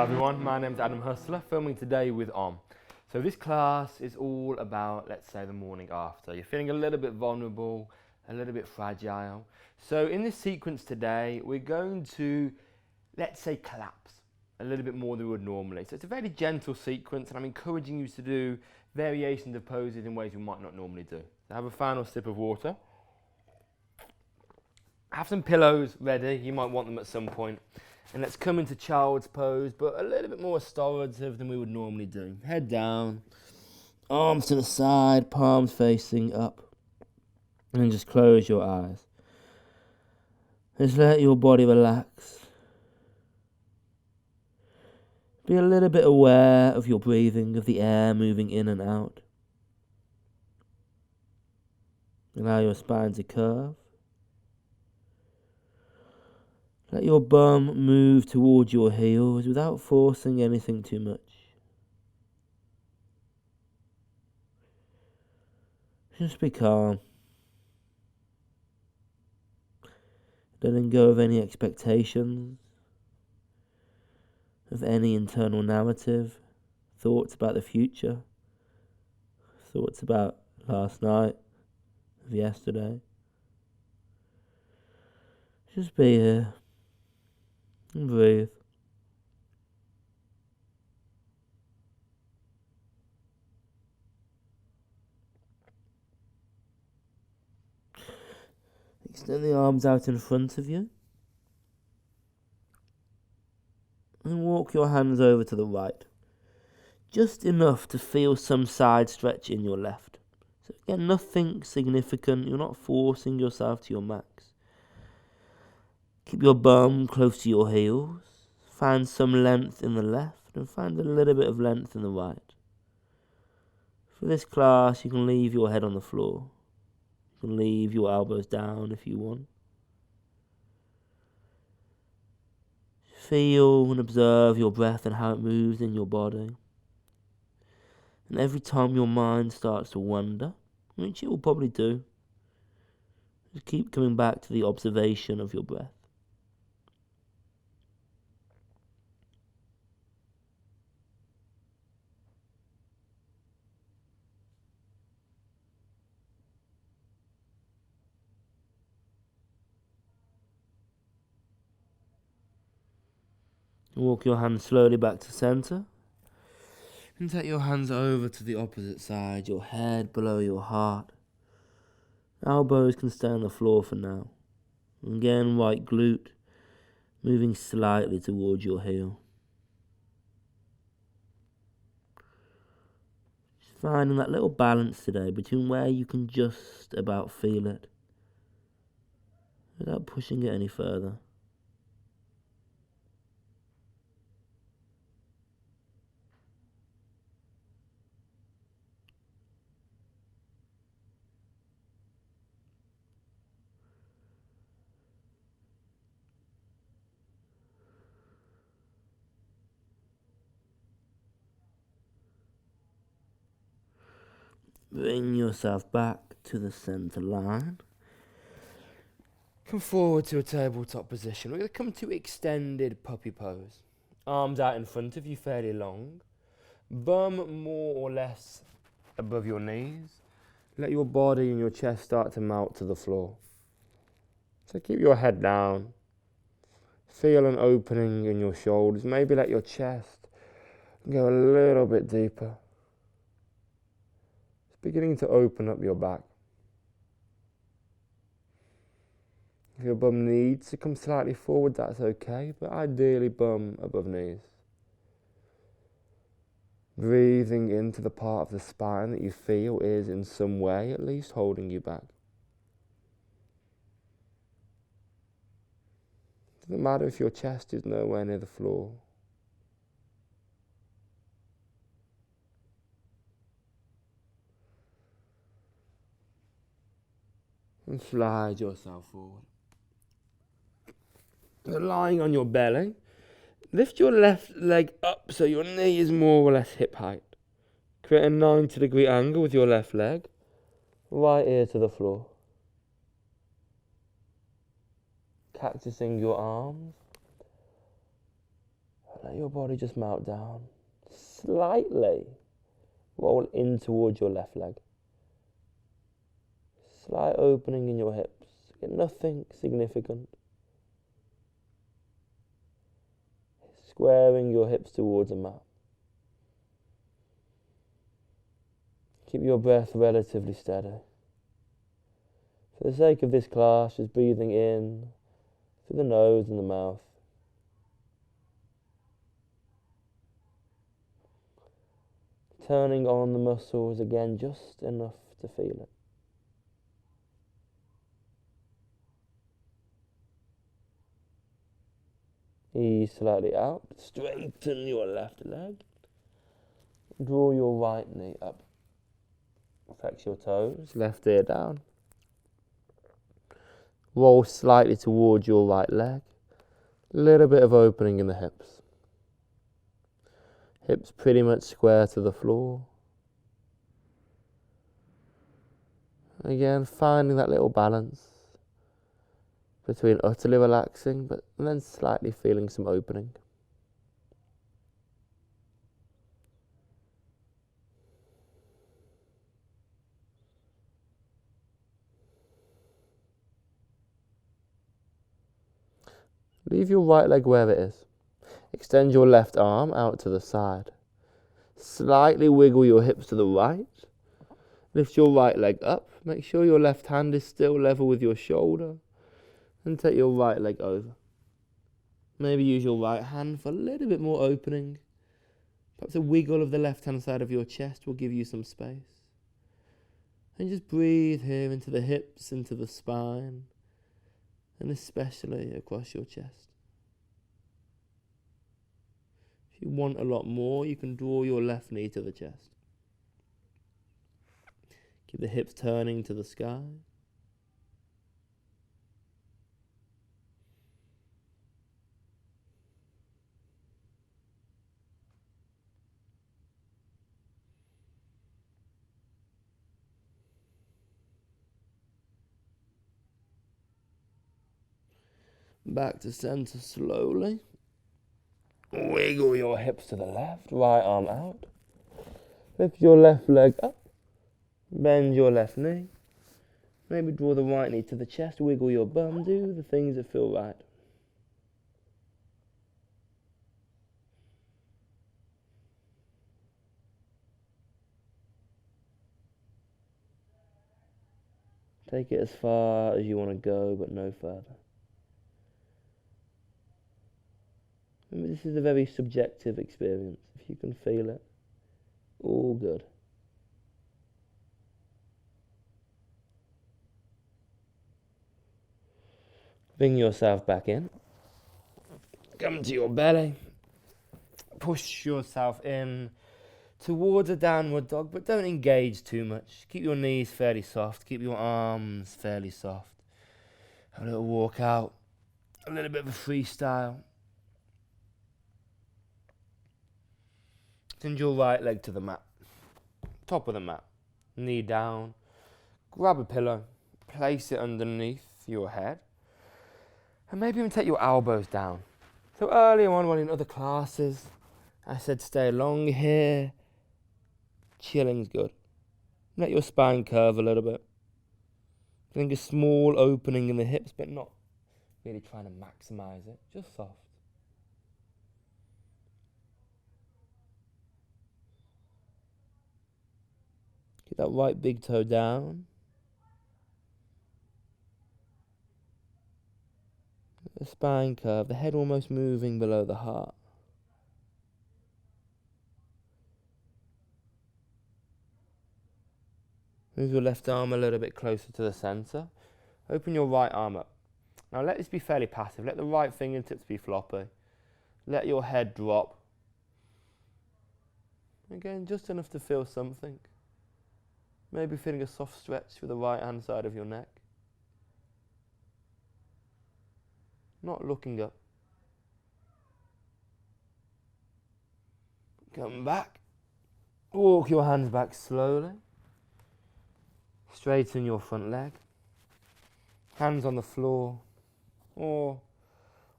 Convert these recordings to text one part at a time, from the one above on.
Hi everyone, my name's Adam Husler, filming today with So this class is all about, let's say, the morning after. You're feeling a little bit vulnerable, a little bit fragile. So in this sequence today, we're going to, let's say, collapse a little bit more than we would normally. So it's a very gentle sequence, and I'm encouraging you to do variations of poses in ways you might not normally do. So have a final sip of water. Have some pillows ready, you might want them at some point. And let's come into child's pose, but a little bit more restorative than we would normally do. Head down, arms to the side, palms facing up. And then just close your eyes. Just let your body relax. Be a little bit aware of your breathing, of the air moving in and out. Allow your spine to curve. Let your bum move towards your heels without forcing anything too much. Just be calm. Letting go of any expectations, of any internal narrative, thoughts about the future, thoughts about last night, of yesterday. Just be here and breathe. Extend the arms out in front of you. And walk your hands over to the right. Just enough to feel some side stretch in your left. So again, nothing significant. You're not forcing yourself to your max. Keep your bum close to your heels. Find some length in the left and find a little bit of length in the right. For this class, you can leave your head on the floor. You can leave your elbows down if you want. Feel and observe your breath and how it moves in your body. And every time your mind starts to wander, which it will probably do, just keep coming back to the observation of your breath. Walk your hands slowly back to center. And take your hands over to the opposite side, your head below your heart. Elbows can stay on the floor for now. Again, right glute moving slightly towards your heel. Just finding that little balance today between where you can just about feel it without pushing it any further. Bring yourself back to the center line. Come forward to a tabletop position. We're going to come to extended puppy pose. Arms out in front of you, fairly long. Bum more or less above your knees. Let your body and your chest start to melt to the floor. So keep your head down. Feel an opening in your shoulders. Maybe let your chest go a little bit deeper. It's beginning to open up your back. If your bum needs to come slightly forward, that's okay, but ideally bum above knees. Breathing into the part of the spine that you feel is in some way at least holding you back. Doesn't matter if your chest is nowhere near the floor. And slide yourself forward. So lying on your belly, lift your left leg up so your knee is more or less hip height. Create a 90-degree angle with your left leg, right ear to the floor. Cactusing your arms, Let your body just melt down. Slightly roll in towards your left leg. Slight opening in your hips. Nothing significant. Squaring your hips towards the mat. Keep your breath relatively steady. For the sake of this class, just breathing in through the nose and the mouth. Turning on the muscles again, just enough to feel it. Ease slightly out. Straighten your left leg. Draw your right knee up. Flex your toes. Left ear down. Roll slightly towards your right leg. Little bit of opening in the hips. Hips pretty much square to the floor. Again, finding that little balance between utterly relaxing but then slightly feeling some opening. Leave your right leg where it is. Extend your left arm out to the side. Slightly wiggle your hips to the right. Lift your right leg up. Make sure your left hand is still level with your shoulder. And take your right leg over. Maybe use your right hand for a little bit more opening. Perhaps a wiggle of the left hand side of your chest will give you some space. And just breathe here into the hips, into the spine, and especially across your chest. If you want a lot more, you can draw your left knee to the chest. Keep the hips turning to the sky. Back to center slowly. Wiggle your hips to the left, right arm out. Lift your left leg up. Bend your left knee. Maybe draw the right knee to the chest. Wiggle your bum. Do the things that feel right. Take it as far as you want to go, but no further. Remember, this is a very subjective experience. If you can feel it, all good. Bring yourself back in. Come to your belly. Push yourself in towards a downward dog, but don't engage too much. Keep your knees fairly soft. Keep your arms fairly soft. Have a little walk out. A little bit of a freestyle. Send your right leg to the mat. Top of the mat. Knee down. Grab a pillow. Place it underneath your head. And maybe even take your elbows down. So earlier on, while in other classes, I said stay long here. Chilling's good. Let your spine curve a little bit. I think a small opening in the hips, but not really trying to maximize it. Just soft. Keep that right big toe down. The spine curve, the head almost moving below the heart. Move your left arm a little bit closer to the center. Open your right arm up. Now let this be fairly passive. Let the right fingertips be floppy. Let your head drop. Again, just enough to feel something. Maybe feeling a soft stretch with the right hand side of your neck. Not looking up. Come back. Walk your hands back slowly. Straighten your front leg. Hands on the floor or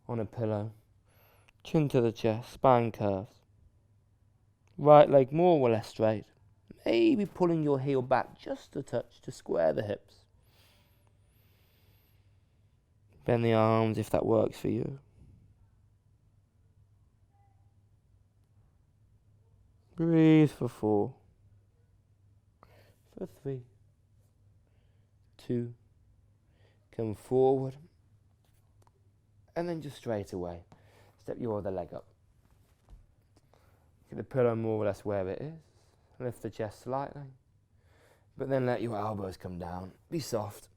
on a pillow. Chin to the chest, spine curves. Right leg more or less straight. Maybe pulling your heel back just a touch to square the hips. Bend the arms if that works for you. Breathe for 4. For 3. 2. Come forward. And then just straight away, step your other leg up. Get the pillow more or less where it is. Lift the chest slightly. But then let your elbows come down. Be soft.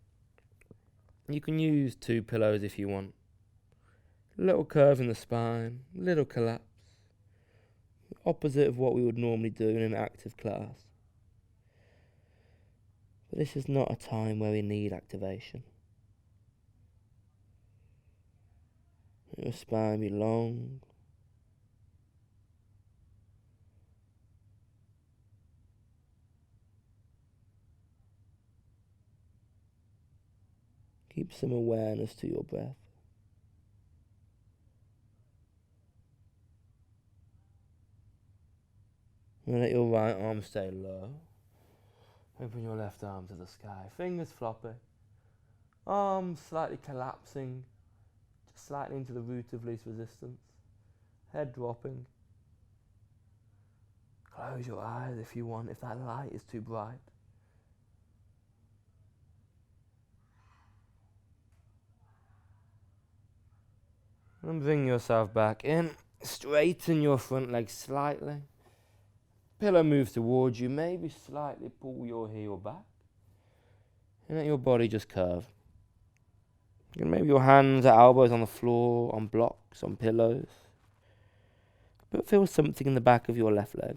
You can use 2 pillows if you want. Little curve in the spine, little collapse. Opposite of what we would normally do in an active class. But this is not a time where we need activation. Let your spine be long. Keep some awareness to your breath. And let your right arm stay low. Open your left arm to the sky. Fingers floppy. Arms slightly collapsing. Just slightly into the root of least resistance. Head dropping. Close your eyes if you want, if that light is too bright. And bring yourself back in. Straighten your front leg slightly. Pillow moves towards you. Maybe slightly pull your heel back. And let your body just curve. And maybe your hands or elbows on the floor, on blocks, on pillows. But feel something in the back of your left leg.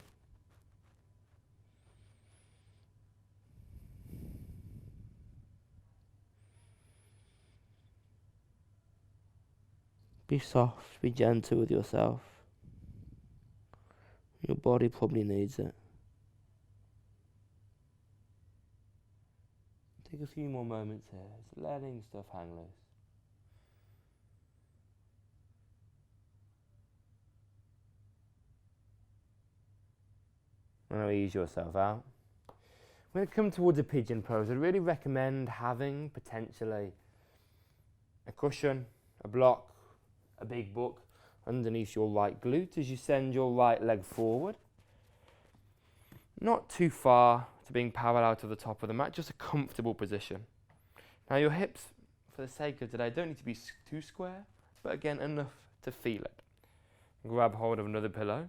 Be soft, be gentle with yourself. Your body probably needs it. Take a few more moments here, just letting stuff hang loose. Now ease yourself out. When it comes towards a pigeon pose, I'd really recommend having potentially a cushion, a block, a big book underneath your right glute as you send your right leg forward. Not too far to being parallel to the top of the mat, just a comfortable position. Now your hips, for the sake of today, don't need to be too square, but again, enough to feel it. Grab hold of another pillow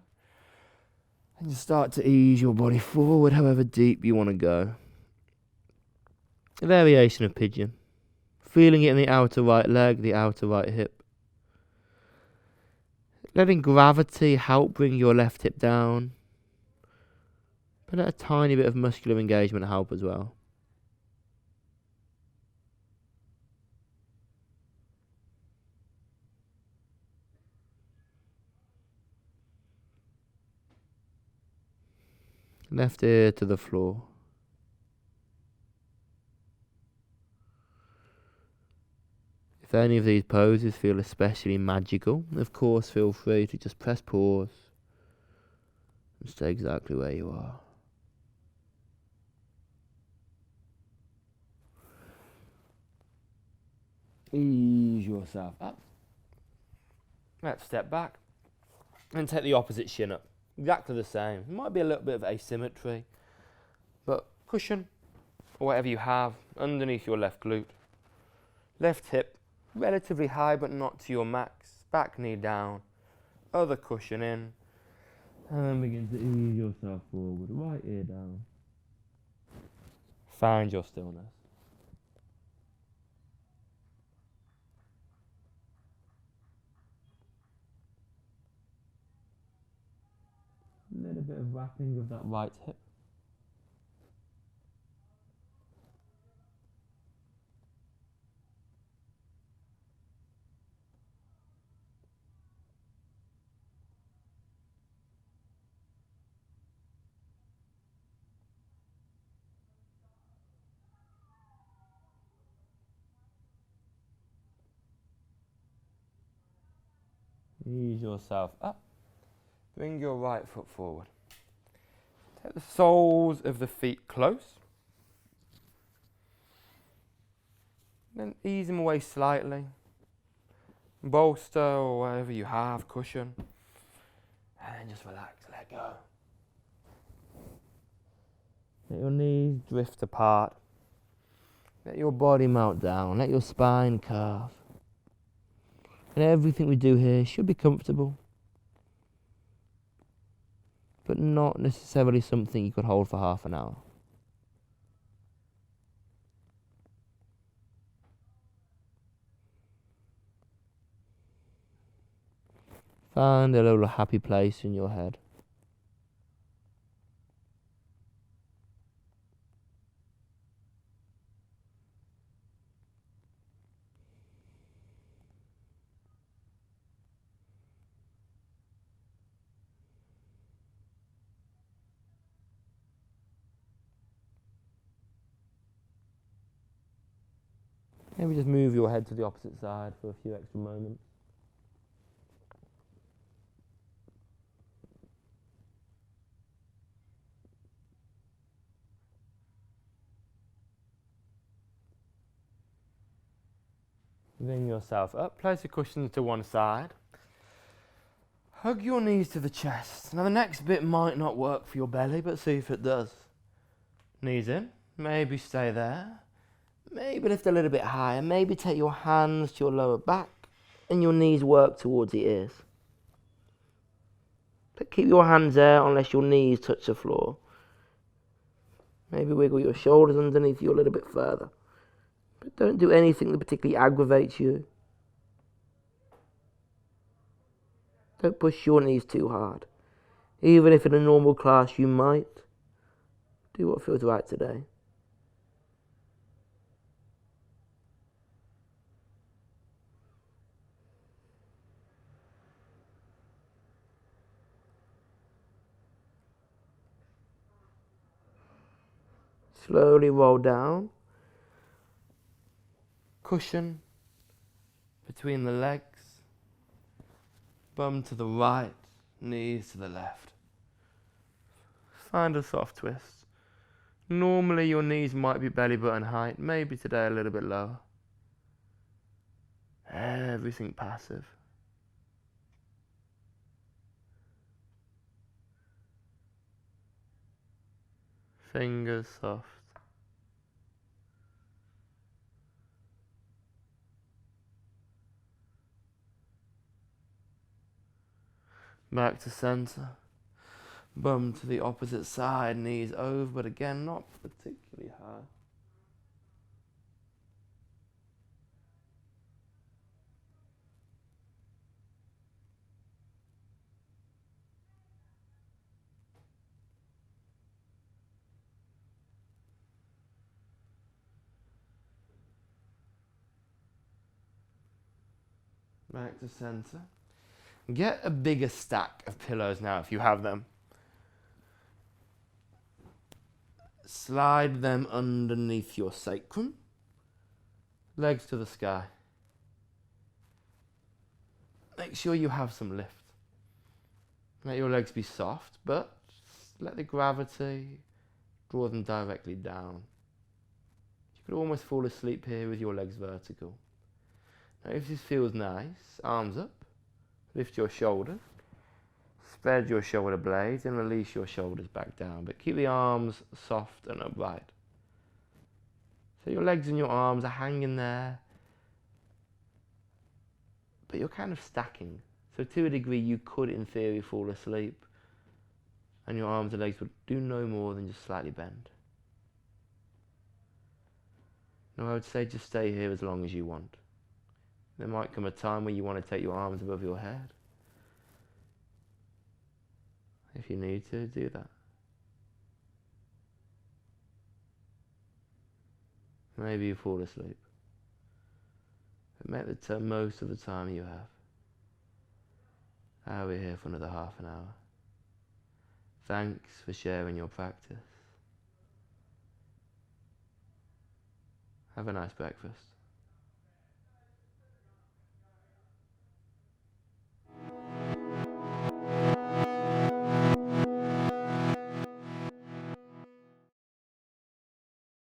and just start to ease your body forward however deep you want to go. A variation of pigeon. Feeling it in the outer right leg, the outer right hip. Letting gravity help bring your left hip down. But let a tiny bit of muscular engagement help as well. Left ear to the floor. If any of these poses feel especially magical, of course feel free to just press pause and stay exactly where you are. Ease yourself up. Let's step back and take the opposite shin up. Exactly the same. It might be a little bit of asymmetry, but cushion or whatever you have underneath your left glute. Left hip relatively high but not to your max. Back knee down. Other cushion in. And then begin to ease yourself forward. Right ear down. Find your stillness. A little bit of wrapping of that right hip. Ease yourself up. Bring your right foot forward. Take the soles of the feet close. Then ease them away slightly. Bolster or whatever you have, cushion. And then just relax, let go. Let your knees drift apart. Let your body melt down. Let your spine curve. And everything we do here should be comfortable, but not necessarily something you could hold for half an hour. Find a little happy place in your head. Maybe just move your head to the opposite side for a few extra moments. Bring yourself up, place the cushions to one side. Hug your knees to the chest. Now the next bit might not work for your belly, but see if it does. Knees in, maybe stay there. Maybe lift a little bit higher. Maybe take your hands to your lower back and your knees work towards the ears. But keep your hands there unless your knees touch the floor. Maybe wiggle your shoulders underneath you a little bit further. But don't do anything that particularly aggravates you. Don't push your knees too hard. Even if in a normal class you might. Do what feels right today. Slowly roll down. Cushion between the legs. Bum to the right, knees to the left. Find a soft twist. Normally your knees might be belly button height, maybe today a little bit lower. Everything passive. Fingers soft. Back to center. Bum to the opposite side, knees over, but again, not particularly high. Back to center. Get a bigger stack of pillows now if you have them. Slide them underneath your sacrum. Legs to the sky. Make sure you have some lift. Let your legs be soft, but let the gravity draw them directly down. You could almost fall asleep here with your legs vertical. Now if this feels nice, arms up, lift your shoulders, spread your shoulder blades and release your shoulders back down, but keep the arms soft and upright. So your legs and your arms are hanging there, but you're kind of stacking. So to a degree you could in theory fall asleep and your arms and legs would do no more than just slightly bend. Now I would say just stay here as long as you want. There might come a time where you want to take your arms above your head. If you need to, do that. Maybe you fall asleep. But make the most of the time you have. I'll be here for another half an hour. Thanks for sharing your practice. Have a nice breakfast.